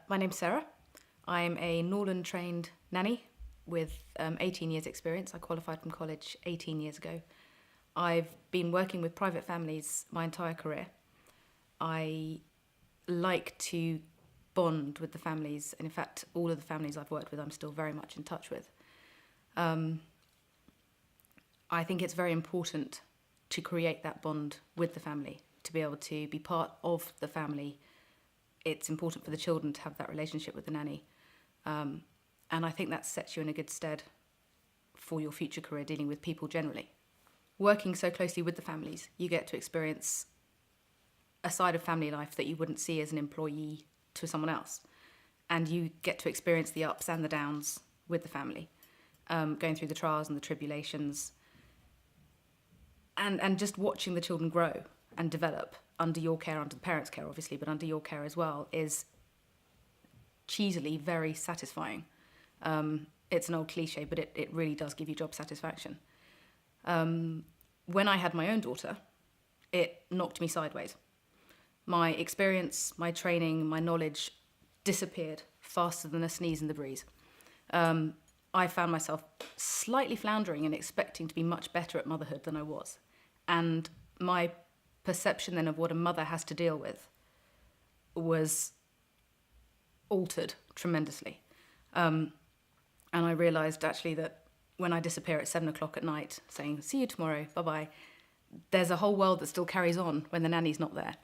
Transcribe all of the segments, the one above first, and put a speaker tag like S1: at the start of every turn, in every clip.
S1: My name's Sarah. I'm a Norland-trained nanny with 18 years experience. I qualified from college 18 years ago. I've been working with private families my entire career. I like to bond with the families, and in fact, all of the families I've worked with, I'm still very much in touch with. I think it's very important to create that bond with the family, to be able to be part of the family. It's important for the children to have that relationship with the nanny. And I think that sets you in a good stead for your future career dealing with people generally. Working so closely with the families, you get to experience a side of family life that you wouldn't see as an employee to someone else. And you get to experience the ups and the downs with the family, going through the trials and the tribulations, and just watching the children grow and develop under your care, under the parents' care, obviously, but under your care as well, is cheesily very satisfying. It's an old cliche, but it really does give you job satisfaction. When I had my own daughter, it knocked me sideways. My experience, my training, my knowledge disappeared faster than a sneeze in the breeze. I found myself slightly floundering and expecting to be much better at motherhood than I was. And my perception then of what a mother has to deal with was altered tremendously. And I realised actually that when I disappear at 7 o'clock at night saying, see you tomorrow, bye-bye, there's a whole world that still carries on when the nanny's not there.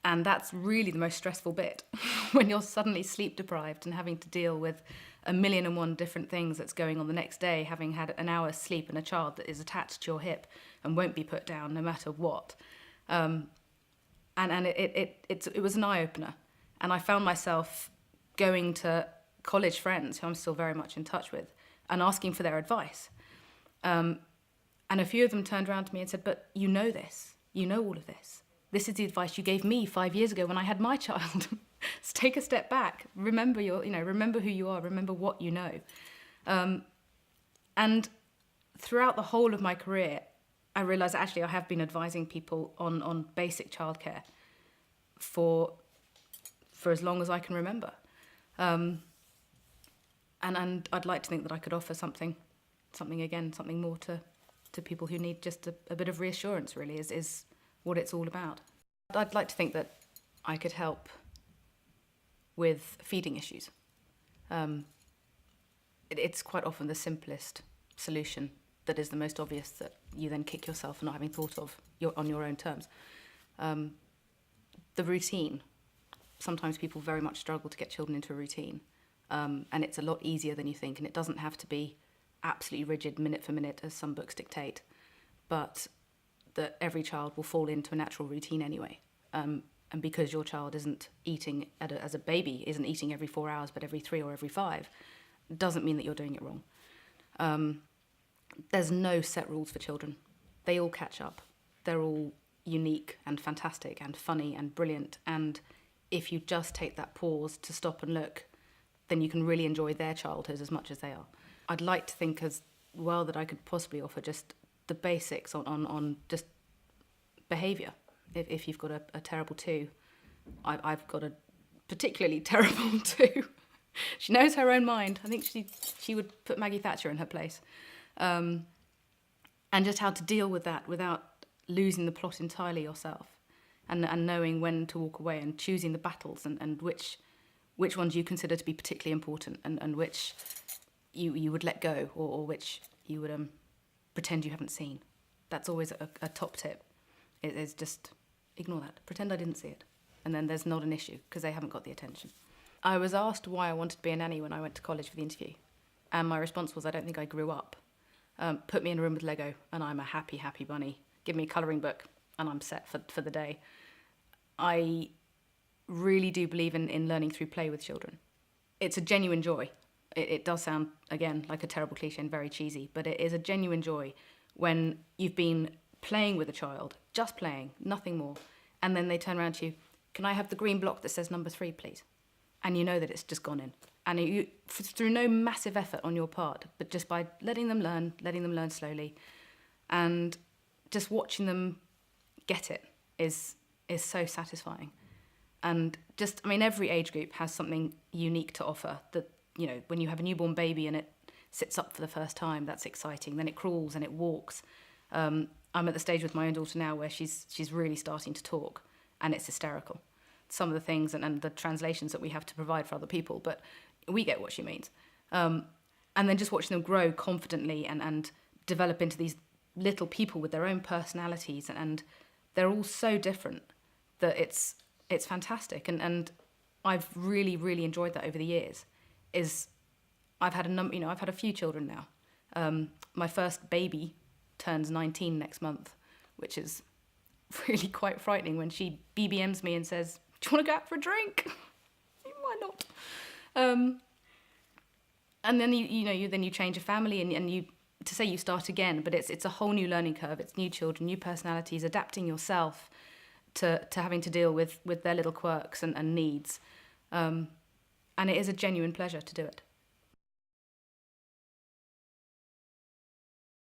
S1: And that's really the most stressful bit, when you're suddenly sleep deprived and having to deal with 1,000,001 different things that's going on the next day, having had an hour's sleep and a child that is attached to your hip and won't be put down no matter what. And it was an eye-opener. And I found myself going to college friends who I'm still very much in touch with and asking for their advice. And a few of them turned around to me and said, but you know this, you know all of this. This is the advice you gave me 5 years ago when I had my child. So take a step back. Remember remember who you are. Remember what you know. And throughout the whole of my career, I realised actually I have been advising people on basic childcare for as long as I can remember. And I'd like to think that I could offer something more to people who need just a bit of reassurance, really, is what it's all about. I'd like to think that I could help with feeding issues. It's quite often the simplest solution that is the most obvious that you then kick yourself for not having thought of on your own terms. The routine. Sometimes people very much struggle to get children into a routine. And it's a lot easier than you think. And it doesn't have to be absolutely rigid minute for minute as some books dictate. But that every child will fall into a natural routine anyway. And because your child isn't eating, as a baby, isn't eating every 4 hours, but every 3 or every 5, doesn't mean that you're doing it wrong. There's no set rules for children. They all catch up. They're all unique and fantastic and funny and brilliant. And if you just take that pause to stop and look, then you can really enjoy their childhood as much as they are. I'd like to think as well that I could possibly offer just the basics on just behaviour. If you've got a terrible 2, I've got a particularly terrible 2. She knows her own mind. I think she would put Maggie Thatcher in her place. And just how to deal with that without losing the plot entirely yourself, and knowing when to walk away and choosing the battles and which ones you consider to be particularly important and which you would let go or which you would pretend you haven't seen. That's always a top tip. It is just ignore that. Pretend I didn't see it. And then there's not an issue because they haven't got the attention. I was asked why I wanted to be a nanny when I went to college for the interview. And my response was, I don't think I grew up. Put me in a room with Lego and I'm a happy, happy bunny. Give me a colouring book and I'm set for the day. I really do believe in learning through play with children. It's a genuine joy. It does sound, again, like a terrible cliche and very cheesy, but it is a genuine joy when you've been playing with a child, just playing, nothing more, and then they turn around to you, can I have the green block that says number 3, please? And you know that it's just gone in. And through no massive effort on your part, but just by letting them learn slowly, and just watching them get it is so satisfying. And just, I mean, every age group has something unique to offer. That, you know, when you have a newborn baby and it sits up for the first time, that's exciting. Then it crawls and it walks. I'm at the stage with my own daughter now where she's really starting to talk, and it's hysterical. Some of the things and the translations that we have to provide for other people, but we get what she means. And then just watching them grow confidently and develop into these little people with their own personalities, and they're all so different that it's fantastic. And I've really, really enjoyed that over the years. I've had a few children now. My first baby turns 19 next month, which is really quite frightening when she BBMs me and says, "Do you want to go out for a drink?" Why not? And then you change a family and you, to say you start again, but it's a whole new learning curve. It's new children, new personalities, adapting yourself to having to deal with their little quirks and needs. And it is a genuine pleasure to do it.